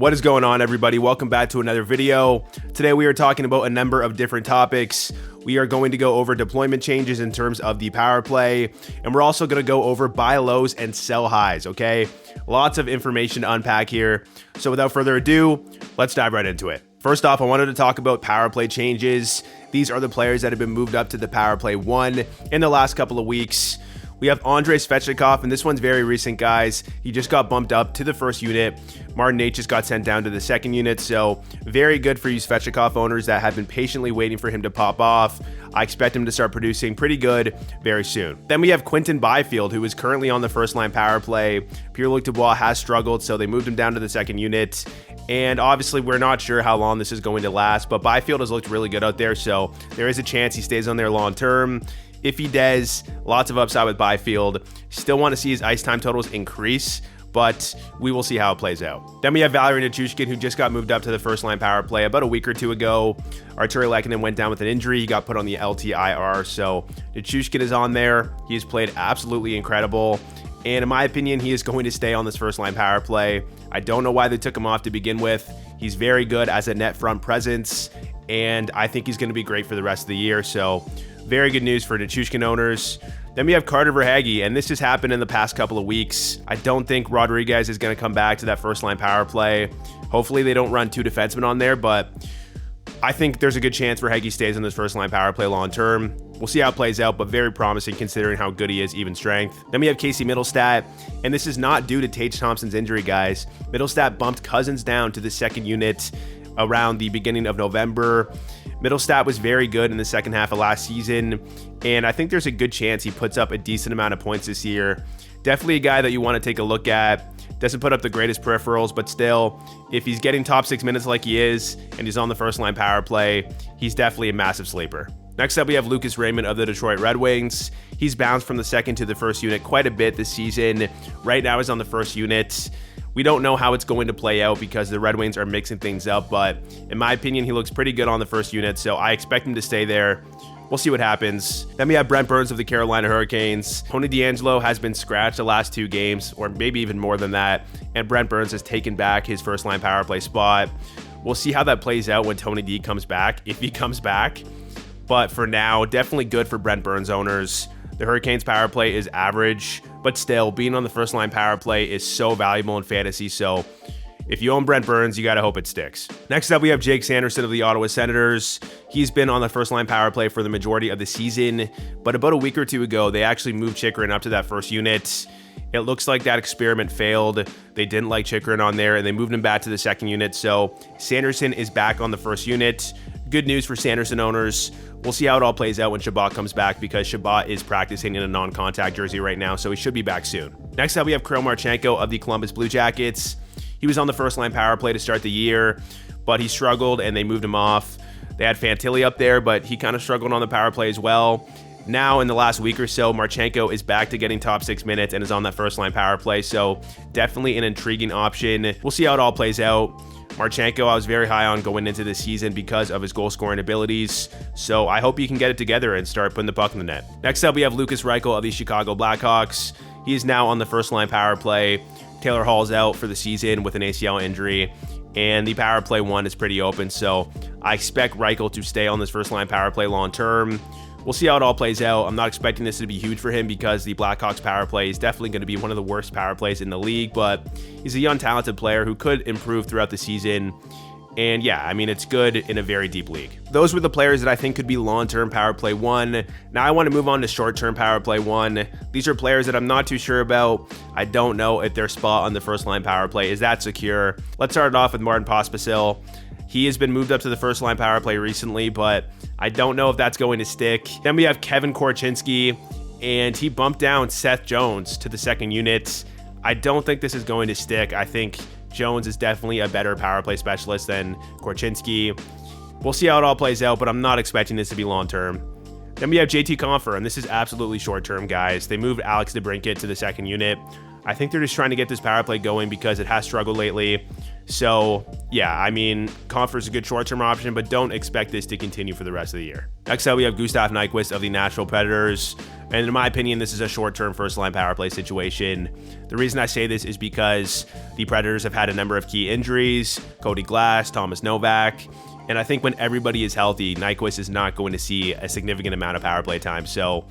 What is going on, everybody? Welcome back to another video. Today we are talking about a number of different topics. We are going to go over deployment changes in terms of the power play, and we're also going to go over buy lows and sell highs, okay? Lots of information to unpack here. So without further ado, let's dive right into it. First off, I wanted to talk about power play changes. These are the players that have been moved up to the power play 1 in the last couple of weeks. We have Andrei Svechnikov, and this one's very recent, guys. He just got bumped up to the first unit. Martin H just got sent down to the second unit, so very good for you Svechnikov owners that have been patiently waiting for him to pop off. I expect him to start producing pretty good very soon. Then we have Quinton Byfield, who is currently on the first line power play. Pierre-Luc Dubois has struggled, so they moved him down to the second unit. And obviously, we're not sure how long this is going to last, but Byfield has looked really good out there, so there is a chance he stays on there long term. If he does, lots of upside with Byfield. Still want to see his ice time totals increase, but we will see how it plays out. Then we have Valeri Nichushkin, who just got moved up to the first line power play about a week or two ago. Arturi Lehkonen went down with an injury. He got put on the LTIR, so Nichushkin is on there. He has played absolutely incredible, and in my opinion, he is going to stay on this first line power play. I don't know why they took him off to begin with. He's very good as a net front presence, and I think he's going to be great for the rest of the year, so very good news for Nichushkin owners. Then we have Carter Verhaeghe, and this has happened in the past couple of weeks. I don't think Rodriguez is going to come back to that first line power play. Hopefully they don't run two defensemen on there, but I think there's a good chance Verhaeghe stays in this first line power play long term. We'll see how it plays out, but very promising considering how good he is, even strength. Then we have Casey Mittelstadt, and this is not due to Tage Thompson's injury, guys. Mittelstadt bumped Cousins down to the second unit around the beginning of November. Mittelstadt was very good in the second half of last season, and I think there's a good chance he puts up a decent amount of points this year. Definitely a guy that you want to take a look at. Doesn't put up the greatest peripherals, but still, if he's getting top 6 minutes like he is, and he's on the first line power play, he's definitely a massive sleeper. Next up, we have Lucas Raymond of the Detroit Red Wings. He's bounced from the second to the first unit quite a bit this season. Right now he's on the first unit. We don't know how it's going to play out because the Red Wings are mixing things up, but in my opinion, he looks pretty good on the first unit, so I expect him to stay there. We'll see what happens. Then we have Brent Burns of the Carolina Hurricanes. Tony DeAngelo has been scratched the last 2 games, or maybe even more than that, and Brent Burns has taken back his first line power play spot. We'll see how that plays out when Tony D comes back, if he comes back. But for now, definitely good for Brent Burns owners. The Hurricanes power play is average, but still, being on the first line power play is so valuable in fantasy, so if you own Brent Burns, you got to hope it sticks. Next up, we have Jake Sanderson of the Ottawa Senators. He's been on the first line power play for the majority of the season, but about a week or two ago, they actually moved Chychrun up to that first unit. It looks like that experiment failed. They didn't like Chychrun on there, and they moved him back to the second unit, so Sanderson is back on the first unit. Good news for Sanderson owners. We'll see how it all plays out when Chabot comes back because Chabot is practicing in a non-contact jersey right now, so he should be back soon. Next up, we have Kirill Marchenko of the Columbus Blue Jackets. He was on the first line power play to start the year, but he struggled and they moved him off. They had Fantilli up there, but he kind of struggled on the power play as well. Now, in the last week or so, Marchenko is back to getting top 6 minutes and is on that first line power play, so definitely an intriguing option. We'll see how it all plays out. Marchenko, I was very high on going into this season because of his goal scoring abilities, so I hope he can get it together and start putting the puck in the net. Next up, we have Lucas Reichel of the Chicago Blackhawks. He is now on the first line power play. Taylor Hall's out for the season with an ACL injury, and the power play 1 is pretty open, so I expect Reichel to stay on this first line power play long term. We'll see how it all plays out. I'm not expecting this to be huge for him because the Blackhawks power play is definitely going to be one of the worst power plays in the league, but he's a young, talented player who could improve throughout the season. And yeah, I mean, it's good in a very deep league. Those were the players that I think could be long-term power play 1. Now I want to move on to short-term power play 1. These are players that I'm not too sure about. I don't know if their spot on the first line power play is that secure. Let's start it off with Martin Pospisil. He has been moved up to the first line power play recently, but I don't know if that's going to stick. Then we have Kevin Korchinski, and he bumped down Seth Jones to the second unit. I don't think this is going to stick. I think Jones is definitely a better power play specialist than Korchinski. We'll see how it all plays out, but I'm not expecting this to be long term. Then we have JT Compher, and this is absolutely short term, guys. They moved Alex DeBrincat to the second unit. I think they're just trying to get this power play going because it has struggled lately. So yeah, I mean, Compher's a good short-term option, but don't expect this to continue for the rest of the year. Next up, we have Gustav Nyquist of the Nashville Predators. And in my opinion, this is a short-term first-line power play situation. The reason I say this is because the Predators have had a number of key injuries: Cody Glass, Thomas Novak. And I think when everybody is healthy, Nyquist is not going to see a significant amount of power play time. So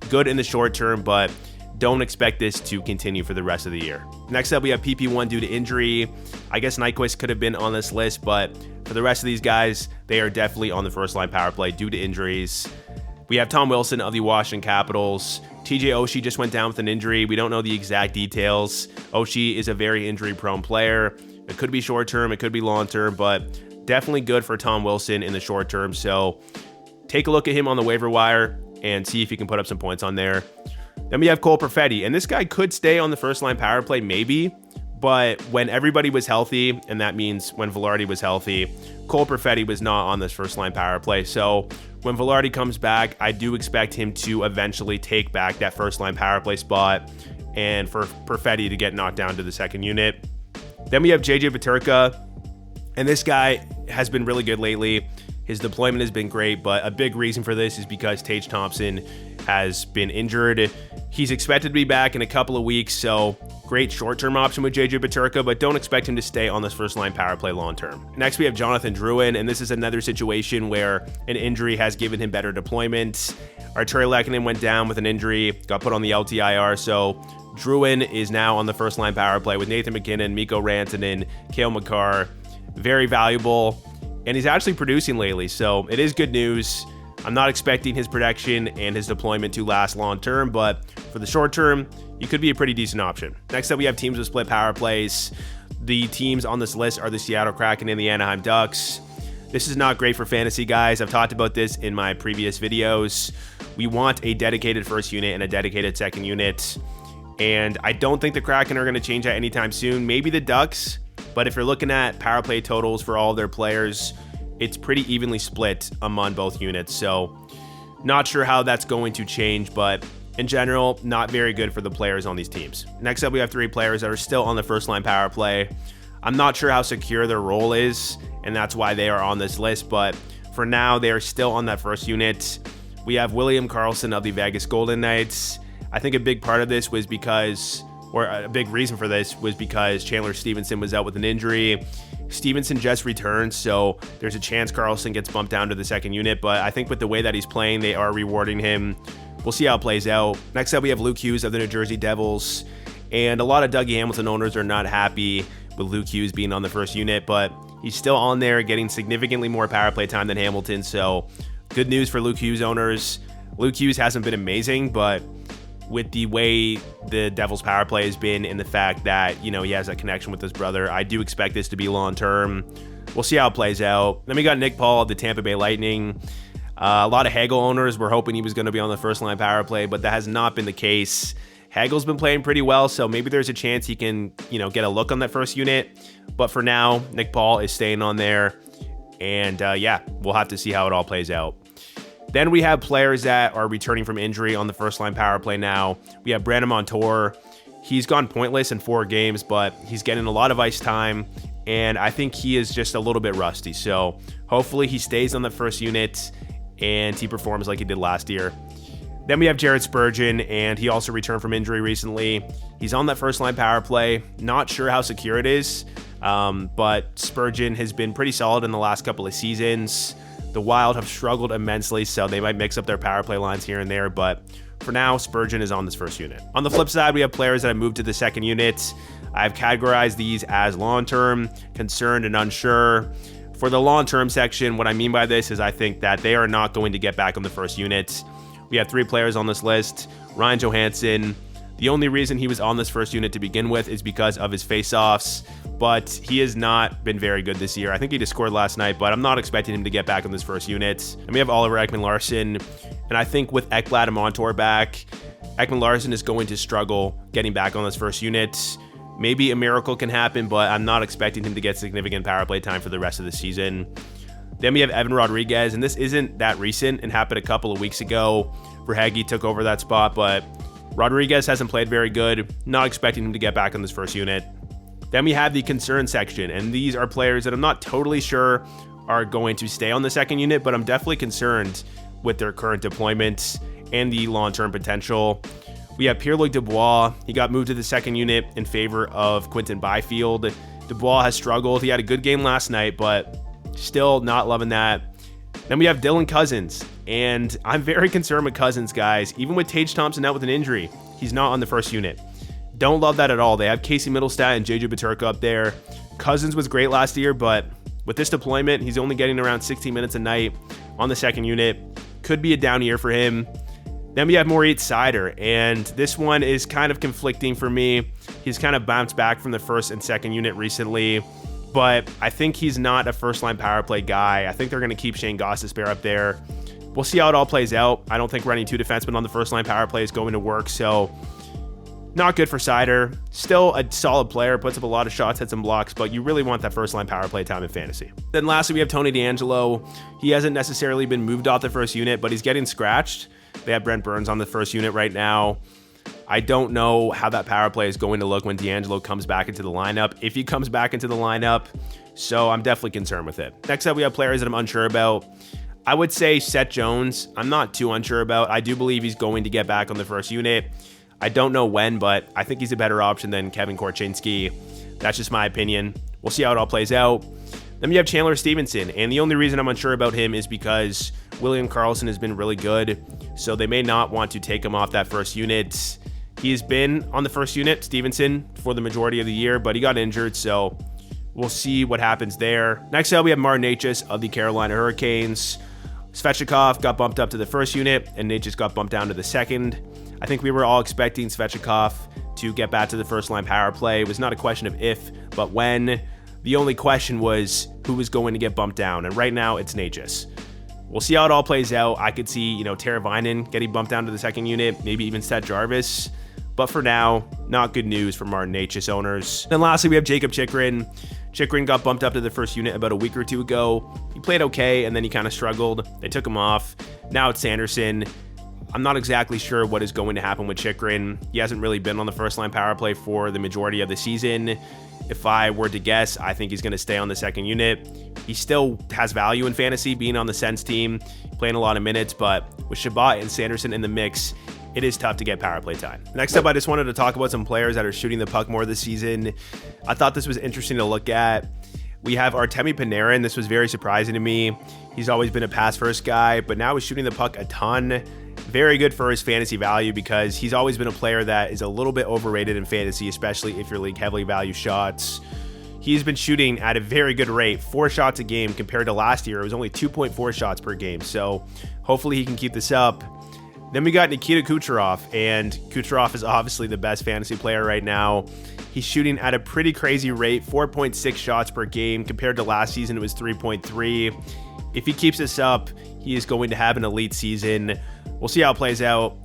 good in the short term, but don't expect this to continue for the rest of the year. Next up, we have PP1 due to injury. I guess Nyquist could have been on this list, but for the rest of these guys, they are definitely on the first line power play due to injuries. We have Tom Wilson of the Washington Capitals. TJ Oshie just went down with an injury. We don't know the exact details. Oshie is a very injury-prone player. It could be short-term, it could be long-term, but definitely good for Tom Wilson in the short term. So take a look at him on the waiver wire and see if he can put up some points on there. Then we have Cole Perfetti, and this guy could stay on the first line power play maybe, but when everybody was healthy, and that means when Velarde was healthy, Cole Perfetti was not on this first line power play. So when Velarde comes back, I do expect him to eventually take back that first line power play spot and for Perfetti to get knocked down to the second unit. Then we have JJ Peterka, and this guy has been really good lately. His deployment has been great, but a big reason for this is because Tage Thompson has been injured. He's expected to be back in a couple of weeks, so great short-term option with JJ Peterka, but don't expect him to stay on this first-line power play long-term. Next, we have Jonathan Drouin, and this is another situation where an injury has given him better deployment. Arturi Lehkonen went down with an injury, got put on the LTIR, so Drouin is now on the first-line power play with Nathan McKinnon, Mikko Rantanen, Cale Makar. Very valuable, and he's actually producing lately, so it is good news. I'm not expecting his production and his deployment to last long term, but for the short term, he could be a pretty decent option. Next up, we have teams with split power plays. The teams on this list are the Seattle Kraken and the Anaheim Ducks. This is not great for fantasy, guys. I've talked about this in my previous videos. We want a dedicated first unit and a dedicated second unit, and I don't think the Kraken are going to change that anytime soon. Maybe the Ducks, but if you're looking at power play totals for all their players, it's pretty evenly split among both units, so not sure how that's going to change, but in general, not very good for the players on these teams. Next up, we have three players that are still on the first line power play. I'm not sure how secure their role is, and that's why they are on this list, but for now, they are still on that first unit. We have William Karlsson of the Vegas Golden Knights. I think a big part of this was because, or a big reason for this was because Chandler Stevenson was out with an injury. Stevenson just returned, so there's a chance Karlsson gets bumped down to the second unit, but I think with the way that he's playing, they are rewarding him. We'll see how it plays out. Next up, we have Luke Hughes of the New Jersey Devils, and a lot of Dougie Hamilton owners are not happy with Luke Hughes being on the first unit, but he's still on there getting significantly more power play time than Hamilton, so good news for Luke Hughes owners. Luke Hughes hasn't been amazing, but with the way the Devils power play has been and the fact that, you know, he has that connection with his brother, I do expect this to be long-term. We'll see how it plays out. Then we got Nick Paul of the Tampa Bay Lightning. A lot of Hagel owners were hoping he was going to be on the first-line power play, but that has not been the case. Hagel's been playing pretty well, so maybe there's a chance he can, you know, get a look on that first unit. But for now, Nick Paul is staying on there. And yeah, we'll have to see how it all plays out. Then we have players that are returning from injury on the first line power play now. We have Brandon Montour. He's gone pointless in 4 games, but he's getting a lot of ice time, and I think he is just a little bit rusty. So hopefully he stays on the first unit and he performs like he did last year. Then we have Jared Spurgeon, and he also returned from injury recently. He's on that first line power play. Not sure how secure it is, but Spurgeon has been pretty solid in the last couple of seasons. The Wild have struggled immensely, so they might mix up their power play lines here and there, but for now, Spurgeon is on this first unit. On the flip side, we have players that have moved to the second unit. I've categorized these as long-term, concerned, and unsure. For the long-term section, what I mean by this is I think that they are not going to get back on the first unit. We have 3 players on this list. Ryan Johansson. The only reason he was on this first unit to begin with is because of his face-offs, but he has not been very good this year. I think he just scored last night, but I'm not expecting him to get back on this first unit. And we have Oliver Ekman-Larsson, and I think with Ekblad and Montour back, Ekman-Larsson is going to struggle getting back on this first unit. Maybe a miracle can happen, but I'm not expecting him to get significant power play time for the rest of the season. Then we have Evan Rodriguez, and this isn't that recent and happened a couple of weeks ago. Verhaeghe took over that spot, but Rodriguez hasn't played very good. Not expecting him to get back on this first unit. Then we have the concern section, and these are players that I'm not totally sure are going to stay on the second unit, but I'm definitely concerned with their current deployments and the long-term potential. We have Pierre-Luc Dubois. He got moved to the second unit in favor of Quinton Byfield. Dubois has struggled. He had a good game last night, but still not loving that. Then we have Dylan Cousins, and I'm very concerned with Cousins, guys. Even with Tage Thompson out with an injury, he's not on the first unit. Don't love that at all. They have Casey Middlestat and JJ Peterka up there. Cousins was great last year, but with this deployment, he's only getting around 16 minutes a night on the second unit. Could be a down year for him. Then we have Moritz Seider, and this one is kind of conflicting for me. He's kind of bounced back from the first and second unit recently, but I think he's not a first-line power play guy. I think they're going to keep Shane Gostisbehere up there. We'll see how it all plays out. I don't think running 2 defensemen on the first-line power play is going to work, so not good for Seider. Still a solid player, puts up a lot of shots, hits some blocks, but you really want that first-line power play time in fantasy. Then lastly, we have Tony DeAngelo. He hasn't necessarily been moved off the first unit, but he's getting scratched. They have Brent Burns on the first unit right now. I don't know how that power play is going to look when DeAngelo comes back into the lineup, if he comes back into the lineup, so I'm definitely concerned with it. Next up, we have players that I'm unsure about. I would say Seth Jones, I'm not too unsure about. I do believe he's going to get back on the first unit. I don't know when, but I think he's a better option than Kevin Korchinski. That's just my opinion. We'll see how it all plays out. Then we have Chandler Stevenson, and the only reason I'm unsure about him is because William Karlsson has been really good, so they may not want to take him off that first unit. He's been on the first unit, Stevenson, for the majority of the year, but he got injured, so we'll see what happens there. Next up, we have Martin Necas of the Carolina Hurricanes. Svechnikov got bumped up to the first unit, and Necas got bumped down to the second. I think we were all expecting Svechnikov to get back to the first-line power play. It was not a question of if, but when. The only question was who was going to get bumped down, and right now it's Necas. We'll see how it all plays out. I could see, Tara Vinen getting bumped down to the second unit, maybe even Seth Jarvis. But for now, not good news for Martin Necas owners. Then lastly, we have Jacob Chychrun. Chychrun got bumped up to the first unit about a week or two ago. He played okay, and then he kind of struggled. They took him off. Now it's Sanderson. I'm not exactly sure what is going to happen with Chychrun. He hasn't really been on the first-line power play for the majority of the season. If I were to guess, I think he's going to stay on the second unit. He still has value in fantasy, being on the Sens team, playing a lot of minutes, but with Shabbat and Sanderson in the mix, it is tough to get power play time. Next up, I just wanted to talk about some players that are shooting the puck more this season. I thought this was interesting to look at. We have Artemi Panarin. This was very surprising to me. He's always been a pass-first guy, but now he's shooting the puck a ton. Very good for his fantasy value because he's always been a player that is a little bit overrated in fantasy, especially if your league heavily values shots. He's been shooting at a very good rate, 4 shots a game compared to last year. It was only 2.4 shots per game, so hopefully he can keep this up. Then we got Nikita Kucherov, and Kucherov is obviously the best fantasy player right now. He's shooting at a pretty crazy rate, 4.6 shots per game. Compared to last season, it was 3.3. If he keeps this up, he is going to have an elite season. We'll see how it plays out.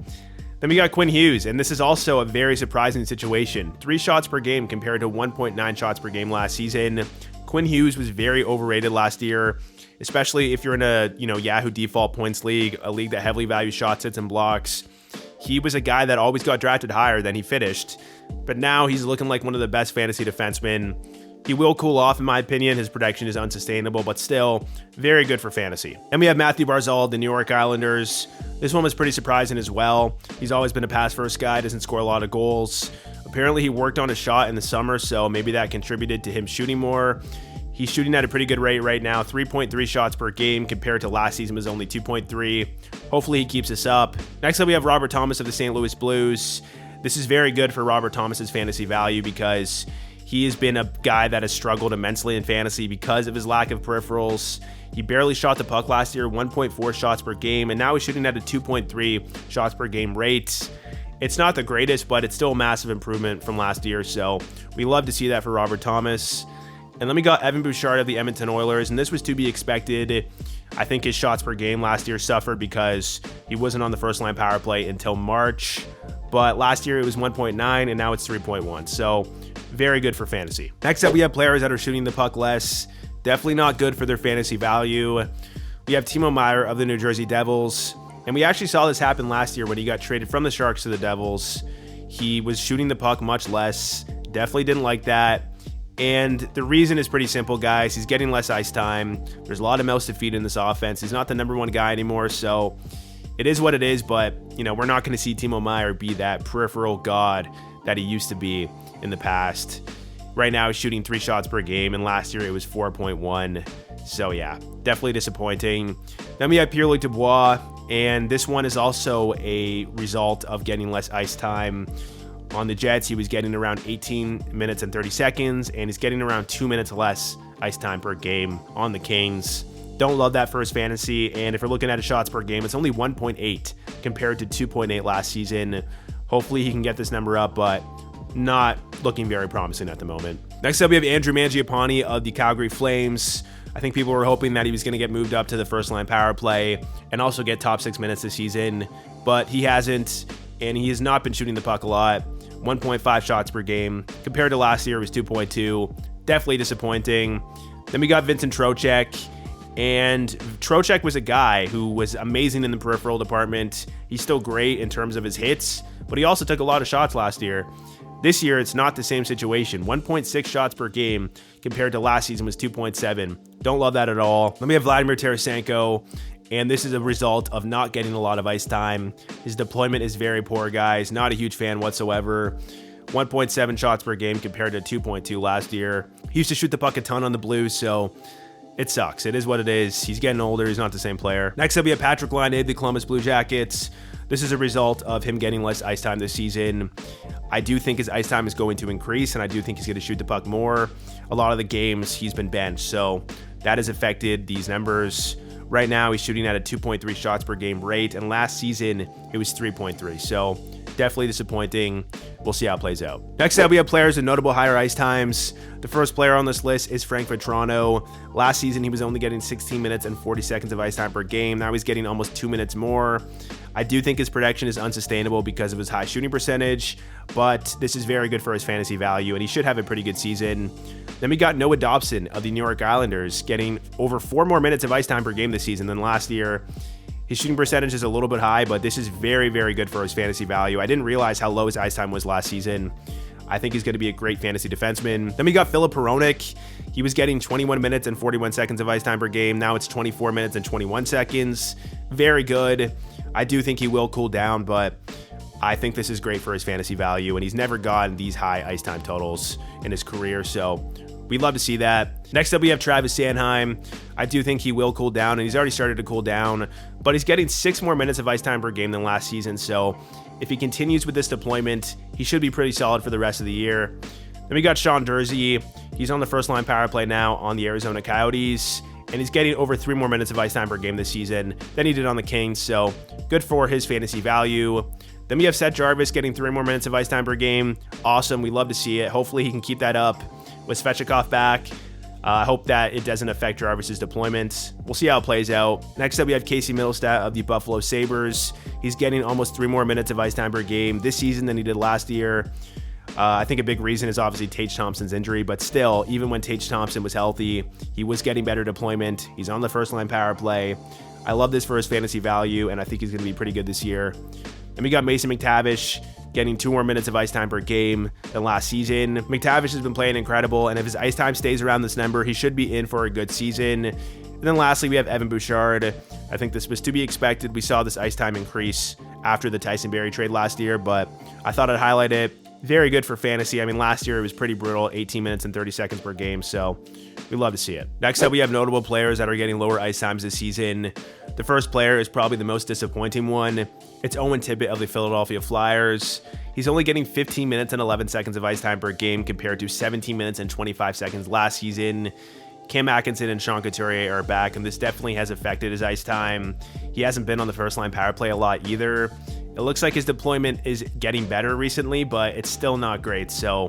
Then we got Quinn Hughes, and this is also a very surprising situation. 3 shots per game compared to 1.9 shots per game last season. Quinn Hughes was very overrated last year, especially if you're in a Yahoo default points league, a league that heavily values shots, hits, and blocks. He was a guy that always got drafted higher than he finished, but now he's looking like one of the best fantasy defensemen. He will cool off, in my opinion. His production is unsustainable, but still very good for fantasy. And we have Matthew Barzal, the New York Islanders. This one was pretty surprising as well. He's always been a pass-first guy, doesn't score a lot of goals. Apparently, he worked on a shot in the summer, so maybe that contributed to him shooting more. He's shooting at a pretty good rate right now, 3.3 shots per game compared to last season was only 2.3. Hopefully, he keeps this up. Next up, we have Robert Thomas of the St. Louis Blues. This is very good for Robert Thomas's fantasy value because he has been a guy that has struggled immensely in fantasy because of his lack of peripherals. He barely shot the puck last year, 1.4 shots per game, and now he's shooting at a 2.3 shots per game rate. It's not the greatest, but it's still a massive improvement from last year, so we love to see that for Robert Thomas. And then we got Evan Bouchard of the Edmonton Oilers, and this was to be expected. I think his shots per game last year suffered because he wasn't on the first-line power play until March, but last year it was 1.9, and now it's 3.1, so very good for fantasy. Next up, we have players that are shooting the puck less. Definitely not good for their fantasy value. We have Timo Meier of the New Jersey Devils. And we actually saw this happen last year when he got traded from the Sharks to the Devils. He was shooting the puck much less. Definitely didn't like that. And the reason is pretty simple, guys. He's getting less ice time. There's a lot of mouths to feed in this offense. He's not the #1 guy anymore, so it is what it is. But, you know, we're not going to see Timo Meier be that peripheral god that he used to be in the past. Right now, he's shooting 3 shots per game, and last year it was 4.1. So, yeah, definitely disappointing. Then we have Pierre-Luc Dubois, and this one is also a result of getting less ice time. On the Jets, he was getting around 18 minutes and 30 seconds, and he's getting around 2 minutes less ice time per game on the Kings. Don't love that for his fantasy, and if we're looking at his shots per game, it's only 1.8 compared to 2.8 last season. Hopefully he can get this number up, but not looking very promising at the moment. Next up, we have Andrew Mangiapane of the Calgary Flames. I think people were hoping that he was going to get moved up to the first-line power play and also get top 6 minutes this season, but he hasn't, and he has not been shooting the puck a lot. 1.5 shots per game. Compared to last year, it was 2.2. Definitely disappointing. Then we got Vincent Trocheck, and Trocheck was a guy who was amazing in the peripheral department. He's still great in terms of his hits, but he also took a lot of shots last year. This year, it's not the same situation. 1.6 shots per game compared to last season was 2.7. Don't love that at all. Then we have Vladimir Tarasenko, and this is a result of not getting a lot of ice time. His deployment is very poor, guys. Not a huge fan whatsoever. 1.7 shots per game compared to 2.2 last year. He used to shoot the puck a ton on the Blues, so it sucks. It is what it is. He's getting older. He's not the same player. Next up, we have Patrick Laine of the Columbus Blue Jackets. This is a result of him getting less ice time this season. I do think his ice time is going to increase, and I do think he's going to shoot the puck more. A lot of the games, he's been benched, so that has affected these numbers. Right now, he's shooting at a 2.3 shots per game rate, and last season, it was 3.3. So definitely disappointing. We'll see how it plays out. Next up, we have players with notable higher ice times. The first player on this list is Frank Vatrano. Last season, he was only getting 16 minutes and 40 seconds of ice time per game. Now he's getting almost 2 minutes more. I do think his production is unsustainable because of his high shooting percentage, but this is very good for his fantasy value, and he should have a pretty good season. Then we got Noah Dobson of the New York Islanders getting over 4 more minutes of ice time per game this season than last year. His shooting percentage is a little bit high, but this is very, very good for his fantasy value. I didn't realize how low his ice time was last season. I think he's going to be a great fantasy defenseman. Then we got Filip Hronek. He was getting 21 minutes and 41 seconds of ice time per game. Now it's 24 minutes and 21 seconds. Very good. I do think he will cool down, but I think this is great for his fantasy value, and he's never gotten these high ice time totals in his career, so we'd love to see that. Next up, we have Travis Sanheim. I do think he will cool down, and he's already started to cool down, but he's getting 6 more minutes of ice time per game than last season, so if he continues with this deployment, he should be pretty solid for the rest of the year. Then we got Sean Durzi. He's on the first-line power play now on the Arizona Coyotes, and he's getting over 3 more minutes of ice time per game this season than he did on the Kings, so good for his fantasy value. Then we have Seth Jarvis getting 3 more minutes of ice time per game. Awesome. We love to see it. Hopefully he can keep that up with Svechnikov back. I hope that it doesn't affect Jarvis's deployment. We'll see how it plays out. Next up, we have Casey Middlestat of the Buffalo Sabres. He's getting almost 3 more minutes of ice time per game this season than he did last year. I think a big reason is obviously Tage Thompson's injury, but still, even when Tage Thompson was healthy, he was getting better deployment. He's on the first-line power play. I love this for his fantasy value, and I think he's going to be pretty good this year. Then we got Mason McTavish getting 2 more minutes of ice time per game than last season. McTavish has been playing incredible, and if his ice time stays around this number, he should be in for a good season. And then lastly, we have Evan Bouchard. I think this was to be expected. We saw this ice time increase after the Tyson Barrie trade last year, but I thought I'd highlight it. Very good for fantasy. I mean, last year it was pretty brutal, 18 minutes and 30 seconds per game, so we love to see it. Next up, we have notable players that are getting lower ice times this season. The first player is probably the most disappointing one. It's Owen Tippett of the Philadelphia Flyers. He's only getting 15 minutes and 11 seconds of ice time per game compared to 17 minutes and 25 seconds last season. Cam Atkinson and Sean Couturier are back, and this definitely has affected his ice time. He hasn't been on the first line power play a lot either. It looks like his deployment is getting better recently, but it's still not great. So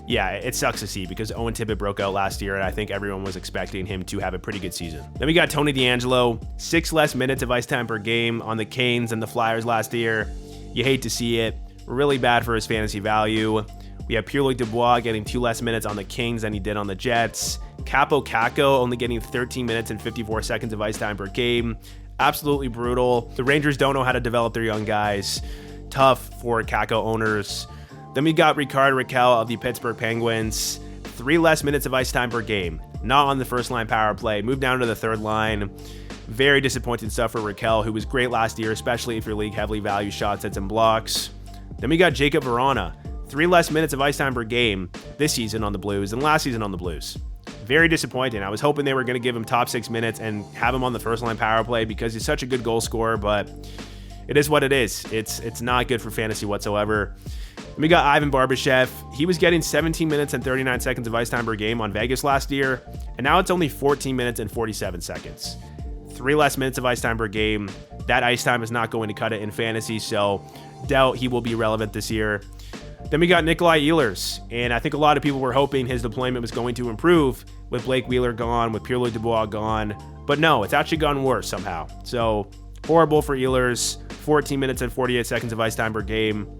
yeah, it sucks to see because Owen Tippett broke out last year, and I think everyone was expecting him to have a pretty good season. Then we got Tony DeAngelo, 6 less minutes of ice time per game on the Canes and the Flyers last year. You hate to see it. Really bad for his fantasy value. We have Pierre-Luc Dubois getting 2 less minutes on the Kings than he did on the Jets. Capo Kakko only getting 13 minutes and 54 seconds of ice time per game. Absolutely brutal. The Rangers don't know how to develop their young guys. Tough for Kakko owners. Then we got Rickard Rakell of the Pittsburgh Penguins. 3 less minutes of ice time per game. Not on the first line power play. Moved down to the third line. Very disappointing stuff for Raquel, who was great last year, especially if your league heavily values shots, hits, and blocks. Then we got Jacob Verana. 3 less minutes of ice time per game this season on the Blues than last season on the Blues. Very disappointing. I was hoping they were going to give him top 6 minutes and have him on the first line power play because he's such a good goal scorer, but it is what it is. It's not good for fantasy whatsoever. We got Ivan Barbashev. He was getting 17 minutes and 39 seconds of ice time per game on Vegas last year, and now it's only 14 minutes and 47 seconds. 3 less minutes of ice time per game. That ice time is not going to cut it in fantasy, so doubt he will be relevant this year. Then we got Nikolai Ehlers, and I think a lot of people were hoping his deployment was going to improve with Blake Wheeler gone, with Pierre-Luc Dubois gone, but no, it's actually gone worse somehow. So horrible for Ehlers, 14 minutes and 48 seconds of ice time per game.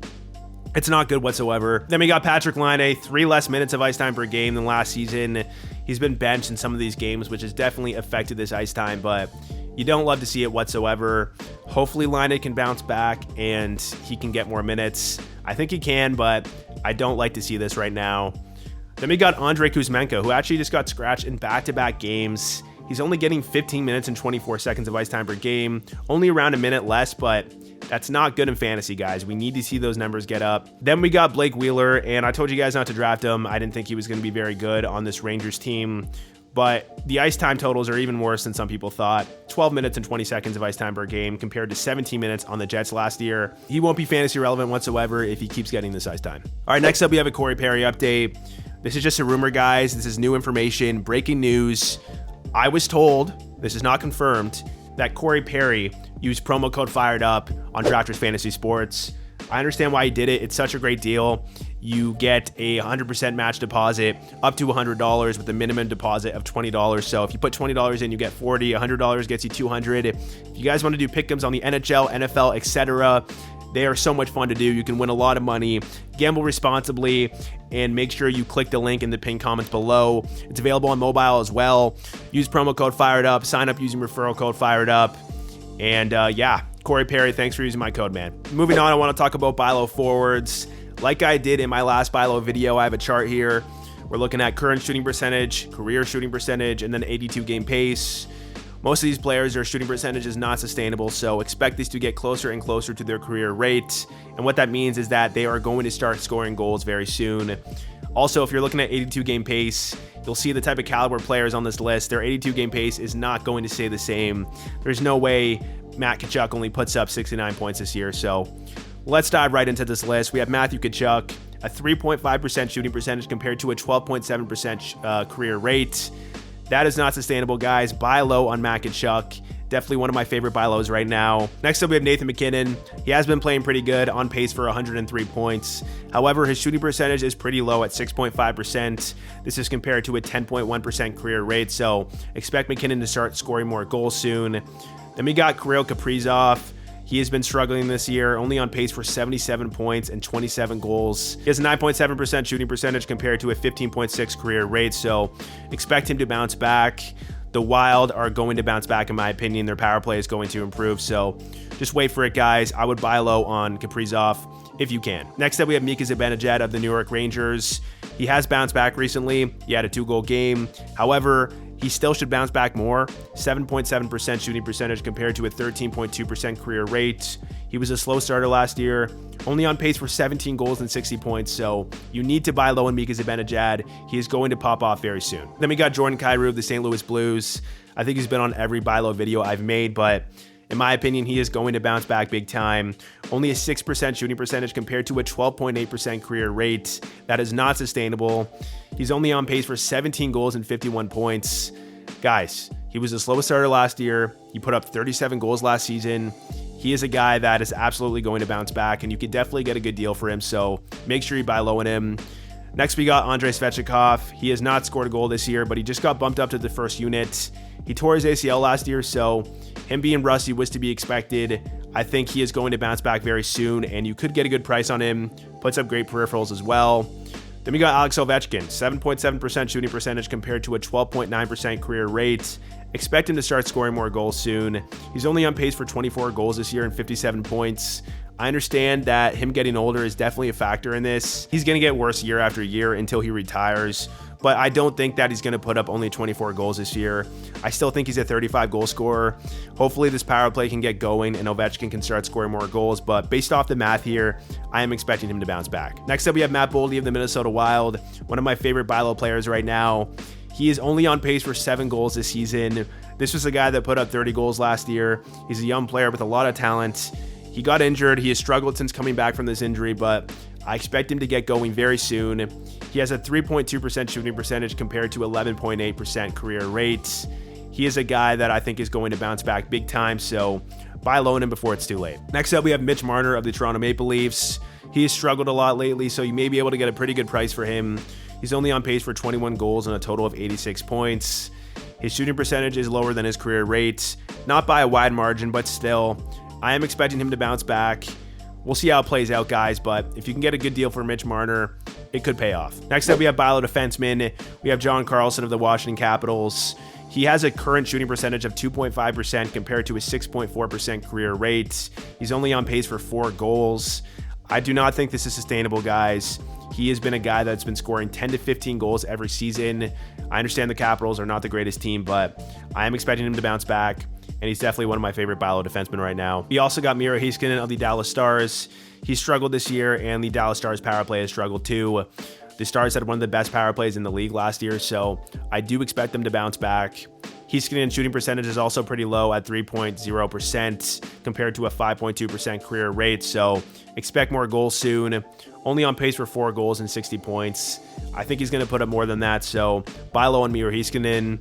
It's not good whatsoever. Then we got Patrick Laine, 3 less minutes of ice time per game than last season. He's been benched in some of these games, which has definitely affected this ice time, but you don't love to see it whatsoever. Hopefully Laine can bounce back and he can get more minutes. I think he can, but I don't like to see this right now. Then we got Andrei Kuzmenko, who actually just got scratched in back-to-back games. He's only getting 15 minutes and 24 seconds of ice time per game, only around a minute less, but that's not good in fantasy, guys. We need to see those numbers get up. Then we got Blake Wheeler, and I told you guys not to draft him. I didn't think he was going to be very good on this Rangers team, but the ice time totals are even worse than some people thought. 12 minutes and 20 seconds of ice time per game compared to 17 minutes on the Jets last year. He won't be fantasy relevant whatsoever if he keeps getting this ice time. All right, next up we have a Corey Perry update. This is just a rumor, guys. This is new information, breaking news. I was told, this is not confirmed, that Corey Perry used promo code FIREDUP on Drafters Fantasy Sports. I understand why he did it. It's such a great deal. You get a 100% match deposit up to $100 with a minimum deposit of $20. So if you put $20 in, you get $40. $100 gets you $200. If you guys want to do pick'ems on the NHL, NFL, etc., they are so much fun to do. You can win a lot of money. Gamble responsibly, and make sure you click the link in the pinned comments below. It's available on mobile as well. Use promo code FIREDUP. Sign up using referral code FIREDUP. And yeah, Corey Perry, thanks for using my code, man. Moving on, I want to talk about buy low forwards. Like I did in my last buy low video, I have a chart here. We're looking at current shooting percentage, career shooting percentage, and then 82 game pace. Most of these players, their shooting percentage is not sustainable, so expect these to get closer and closer to their career rate. And what that means is that they are going to start scoring goals very soon. Also, if you're looking at 82 game pace, you'll see the type of caliber players on this list. Their 82 game pace is not going to stay the same. There's no way Matt Tkachuk only puts up 69 points this year. So let's dive right into this list. We have Matthew Tkachuk, a 3.5% shooting percentage compared to a 12.7% career rate. That is not sustainable, guys. Buy low on Matt Tkachuk. Definitely one of my favorite buy lows right now. Next up, we have Nathan MacKinnon. He has been playing pretty good, on pace for 103 points. However, his shooting percentage is pretty low at 6.5%. This is compared to a 10.1% career rate, so expect MacKinnon to start scoring more goals soon. Then we got Kirill Kaprizov. He has been struggling this year, only on pace for 77 points and 27 goals. He has a 9.7% shooting percentage compared to a 15.6 career rate, so expect him to bounce back. The Wild are going to bounce back, in my opinion. Their power play is going to improve, so just wait for it, guys. I would buy low on Kaprizov if you can. Next up, we have Mika Zibanejad of the New York Rangers. He has bounced back recently. He had a 2-goal game. However, he still should bounce back more. 7.7% shooting percentage compared to a 13.2% career rate. He was a slow starter last year, only on pace for 17 goals and 60 points, so you need to buy low in Mika Zibanejad. He is going to pop off very soon. Then we got Jordan Kyrou of the St. Louis Blues. I think he's been on every buy low video I've made, but in my opinion, he is going to bounce back big time. Only a 6% shooting percentage compared to a 12.8% career rate. That is not sustainable. He's only on pace for 17 goals and 51 points. Guys, he was the slowest starter last year. He put up 37 goals last season. He is a guy that is absolutely going to bounce back, and you could definitely get a good deal for him, so make sure you buy low on him. Next, we got Andrei Svechnikov. He has not scored a goal this year, but he just got bumped up to the first unit. He tore his ACL last year, so him being rusty was to be expected. I think he is going to bounce back very soon, and you could get a good price on him. Puts up great peripherals as well. Then we got Alex Ovechkin, 7.7% shooting percentage compared to a 12.9% career rate. Expect him to start scoring more goals soon. He's only on pace for 24 goals this year and 57 points. I understand that him getting older is definitely a factor in this. He's going to get worse year after year until he retires, but I don't think that he's going to put up only 24 goals this year. I still think he's a 35 goal scorer. Hopefully this power play can get going and Ovechkin can start scoring more goals, but based off the math here, I am expecting him to bounce back. Next up, we have Matt Boldy of the Minnesota Wild, one of my favorite buy low players right now. He is only on pace for 7 goals this season. This was a guy that put up 30 goals last year. He's a young player with a lot of talent. He got injured. He has struggled since coming back from this injury, but I expect him to get going very soon. He has a 3.2% shooting percentage compared to 11.8% career rates. He is a guy that I think is going to bounce back big time, so buy low on him before it's too late. Next up, we have Mitch Marner of the Toronto Maple Leafs. He has struggled a lot lately, so you may be able to get a pretty good price for him. He's only on pace for 21 goals and a total of 86 points. His shooting percentage is lower than his career rate, not by a wide margin, but still, I am expecting him to bounce back. We'll see how it plays out, guys, but if you can get a good deal for Mitch Marner, it could pay off. Next up, we have Low Defensemen. We have John Carlson of the Washington Capitals. He has a current shooting percentage of 2.5% compared to his 6.4% career rate. He's only on pace for 4 goals. I do not think this is sustainable, guys. He has been a guy that's been scoring 10 to 15 goals every season. I understand the Capitals are not the greatest team, but I am expecting him to bounce back, and he's definitely one of my favorite buy low defensemen right now. We also got Miro Heiskanen of the Dallas Stars. He struggled this year, and the Dallas Stars power play has struggled too. The Stars had one of the best power plays in the league last year, so I do expect them to bounce back. Heiskanen's shooting percentage is also pretty low at 3.0% compared to a 5.2% career rate, so expect more goals soon. Only on pace for 4 goals and 60 points. I think he's going to put up more than that, so buy low on Miro Heiskanen.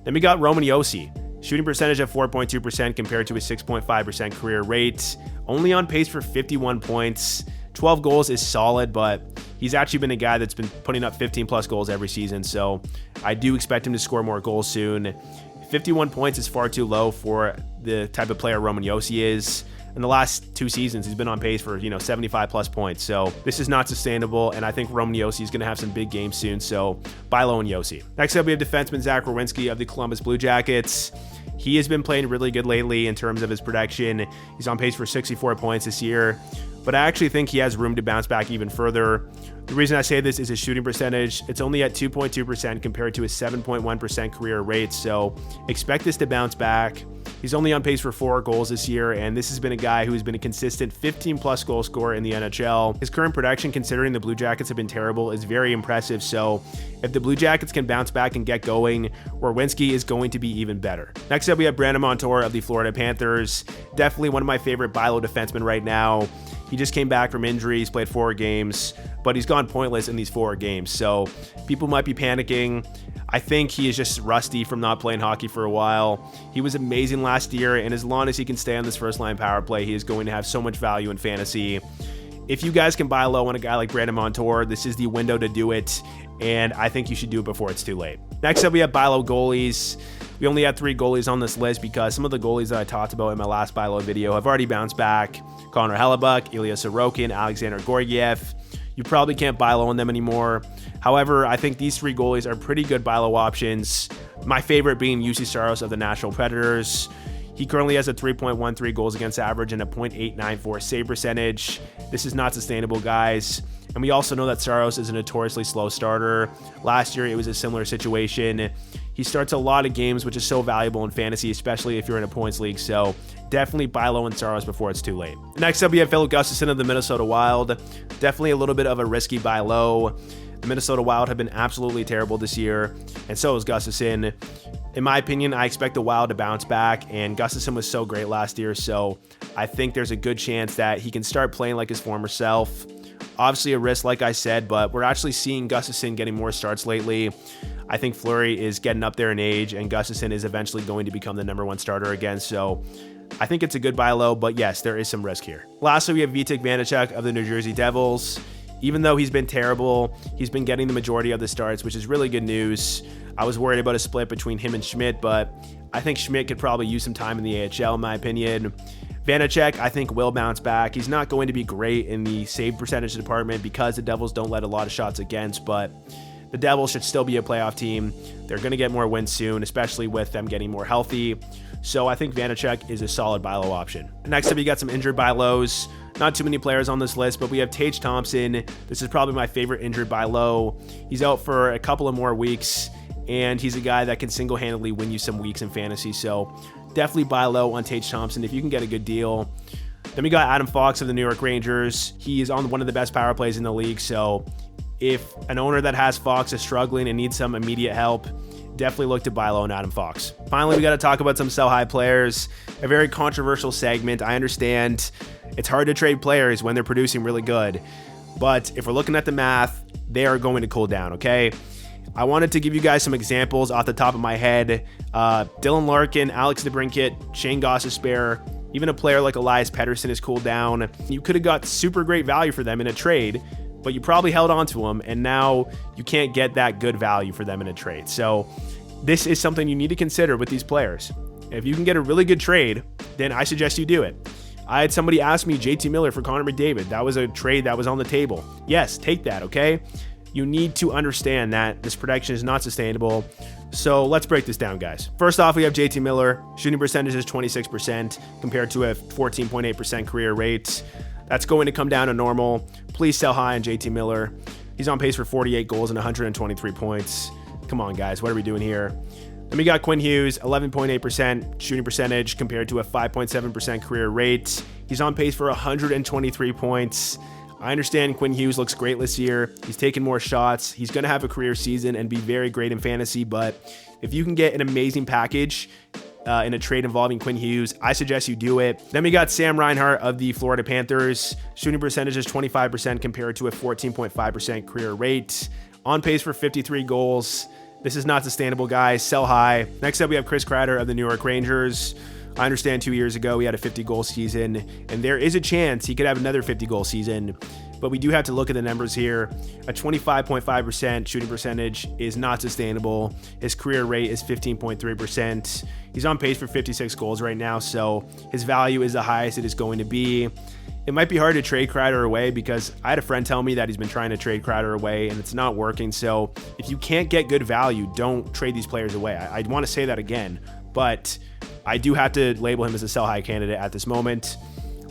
Then we got Roman Josi. Shooting percentage of 4.2% compared to a 6.5% career rate. Only on pace for 51 points. 12 goals is solid, but he's actually been a guy that's been putting up 15 plus goals every season, so I do expect him to score more goals soon. 51 points is far too low for the type of player Roman Josi is. In the last 2 seasons, he's been on pace for, 75 plus points. So this is not sustainable, and I think Roman Josi is going to have some big games soon, so buy low on Josi. Next up, we have defenseman Zach Werenski of the Columbus Blue Jackets. He has been playing really good lately in terms of his production. He's on pace for 64 points this year, but I actually think he has room to bounce back even further. The reason I say this is his shooting percentage. It's only at 2.2% compared to his 7.1% career rate, so expect this to bounce back. He's only on pace for 4 goals this year, and this has been a guy who has been a consistent 15-plus goal scorer in the NHL. His current production, considering the Blue Jackets have been terrible, is very impressive, so if the Blue Jackets can bounce back and get going, Werenski is going to be even better. Next up, we have Brandon Montour of the Florida Panthers. Definitely one of my favorite buy low defensemen right now. He just came back from injury. He's played 4 games, but he's gone pointless in these 4 games, so people might be panicking. I think he is just rusty from not playing hockey for a while. He was amazing last year, and as long as he can stay on this first-line power play, he is going to have so much value in fantasy. If you guys can buy low on a guy like Brandon Montour, this is the window to do it, and I think you should do it before it's too late. Next up, we have buy low goalies. We only have 3 goalies on this list because some of the goalies that I talked about in my last buy low video have already bounced back. Connor Hellebuck, Ilya Sorokin, Alexander Georgiev. You probably can't buy low on them anymore. However, I think these 3 goalies are pretty good buy low options. My favorite being UC Saros of the Nashville Predators. He currently has a 3.13 goals against average and a .894 save percentage. This is not sustainable, guys. And we also know that Saros is a notoriously slow starter. Last year, it was a similar situation. He starts a lot of games, which is so valuable in fantasy, especially if you're in a points league. So definitely buy low in Saros before it's too late. Next up, we have Phil Gustafsson of the Minnesota Wild. Definitely a little bit of a risky buy low. The Minnesota Wild have been absolutely terrible this year, and so is Gustafsson. In my opinion, I expect the Wild to bounce back, and Gustafsson was so great last year, so I think there's a good chance that he can start playing like his former self. Obviously a risk, like I said, but we're actually seeing Gustafsson getting more starts lately. I think Fleury is getting up there in age, and Gustafsson is eventually going to become the #1 starter again, so I think it's a good buy low, but yes, there is some risk here. Lastly, we have Vitek Vanacek of the New Jersey Devils. Even though he's been terrible, he's been getting the majority of the starts, which is really good news. I was worried about a split between him and Schmidt, but I think Schmidt could probably use some time in the AHL, in my opinion. Vanacek, I think, will bounce back. He's not going to be great in the save percentage department because the Devils don't let a lot of shots against, but the Devils should still be a playoff team. They're going to get more wins soon, especially with them getting more healthy. So I think Vanacek is a solid buy low option. Next up, you got some injured buy lows. Not too many players on this list, but we have Tage Thompson. This is probably my favorite injured buy low. He's out for a couple of more weeks, and he's a guy that can single-handedly win you some weeks in fantasy. So definitely buy low on Tage Thompson if you can get a good deal. Then we got Adam Fox of the New York Rangers. He is on one of the best power plays in the league. So if an owner that has Fox is struggling and needs some immediate help, definitely look to buy low on Adam Fox. Finally, we got to talk about some sell high players. A very controversial segment. I understand it's hard to trade players when they're producing really good, but if we're looking at the math, they are going to cool down, okay? I wanted to give you guys some examples off the top of my head. Dylan Larkin, Alex DeBrincat, Shane Gostisbehere, even a player like Elias Pettersson has cooled down. You could have got super great value for them in a trade, but you probably held on to them, and now you can't get that good value for them in a trade. So this is something you need to consider with these players. If you can get a really good trade, then I suggest you do it. I had somebody ask me JT Miller for Connor McDavid. That was a trade that was on the table. Yes, take that, okay? You need to understand that this production is not sustainable. So let's break this down, guys. First off, we have JT Miller. Shooting percentage is 26% compared to a 14.8% career rate. That's going to come down to normal. Please sell high on JT Miller. He's on pace for 48 goals and 123 points. Come on, guys. What are we doing here? Then we got Quinn Hughes, 11.8% shooting percentage compared to a 5.7% career rate. He's on pace for 123 points. I understand Quinn Hughes looks great this year. He's taking more shots. He's going to have a career season and be very great in fantasy, but if you can get an amazing package in a trade involving Quinn Hughes, I suggest you do it. Then we got Sam Reinhart of the Florida Panthers. Shooting percentage is 25% compared to a 14.5% career rate. On pace for 53 goals. This is not sustainable, guys. Sell high. Next up, we have Chris Kreider of the New York Rangers. I understand 2 years ago he had a 50-goal season, and there is a chance he could have another 50-goal season, but we do have to look at the numbers here. A 25.5% shooting percentage is not sustainable. His career rate is 15.3%. He's on pace for 56 goals right now, so his value is the highest it is going to be. It might be hard to trade Kreider away because I had a friend tell me that he's been trying to trade Kreider away and it's not working. So if you can't get good value, don't trade these players away. I want to say that again, but I do have to label him as a sell high candidate at this moment.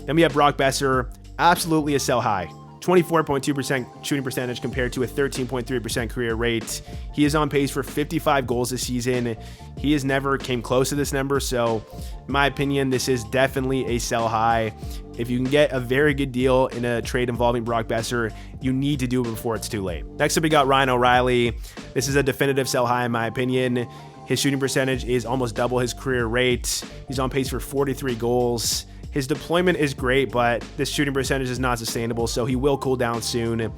Then we have Brock Besser, absolutely a sell high. 24.2% shooting percentage compared to a 13.3% career rate. He is on pace for 55 goals this season. He has never came close to this number, so in my opinion, this is definitely a sell high. If you can get a very good deal in a trade involving Brock Besser, you need to do it before it's too late. Next up, we got Ryan O'Reilly. This is a definitive sell high in my opinion. His shooting percentage is almost double his career rate. He's on pace for 43 goals. His deployment is great, but this shooting percentage is not sustainable, so he will cool down soon.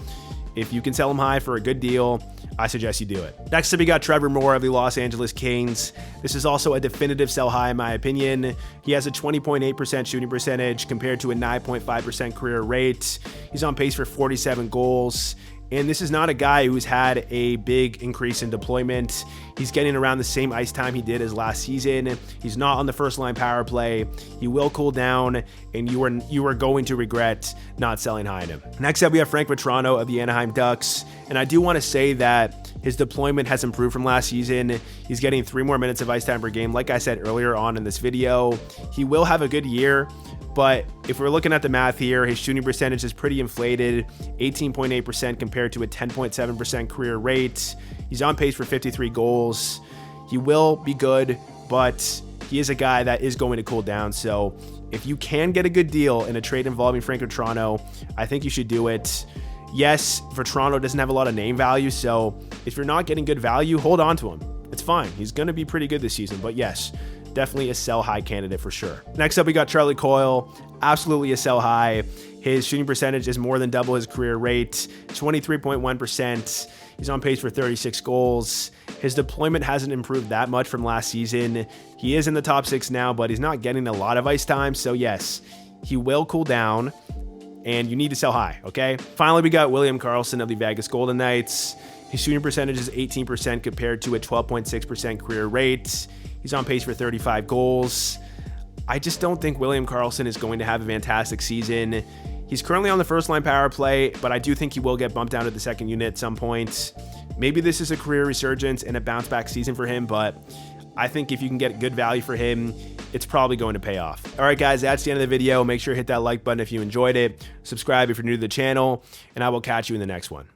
If you can sell him high for a good deal, I suggest you do it. Next up, we got Trevor Moore of the Los Angeles Kings. This is also a definitive sell high in my opinion. He has a 20.8% shooting percentage compared to a 9.5% career rate. He's on pace for 47 goals. And this is not a guy who's had a big increase in deployment. He's getting around the same ice time he did as last season. He's not on the first line power play. He will cool down, and you are going to regret not selling high on him. Next up, we have Frank Vatrano of the Anaheim Ducks. And I do want to say that his deployment has improved from last season. He's getting 3 more minutes of ice time per game. Like I said earlier on in this video, he will have a good year. But if we're looking at the math here, his shooting percentage is pretty inflated, 18.8% compared to a 10.7% career rate. He's on pace for 53 goals. He will be good, but he is a guy that is going to cool down. So if you can get a good deal in a trade involving Frank Vatrano, I think you should do it. Yes, Vatrano doesn't have a lot of name value, so if you're not getting good value, hold on to him. It's fine. He's going to be pretty good this season, but yes, definitely a sell high candidate for sure. Next up, we got Charlie Coyle, absolutely a sell high. His shooting percentage is more than double his career rate, 23.1%. He's on pace for 36 goals. His deployment hasn't improved that much from last season. He is in the top 6 now, but he's not getting a lot of ice time. So yes, he will cool down and you need to sell high, okay? Finally, we got William Karlsson of the Vegas Golden Knights. His shooting percentage is 18% compared to a 12.6% career rate. He's on pace for 35 goals. I just don't think William Karlsson is going to have a fantastic season. He's currently on the first line power play, but I do think he will get bumped down to the second unit at some point. Maybe this is a career resurgence and a bounce back season for him, but I think if you can get good value for him, it's probably going to pay off. All right, guys, that's the end of the video. Make sure to hit that like button if you enjoyed it. Subscribe if you're new to the channel, and I will catch you in the next one.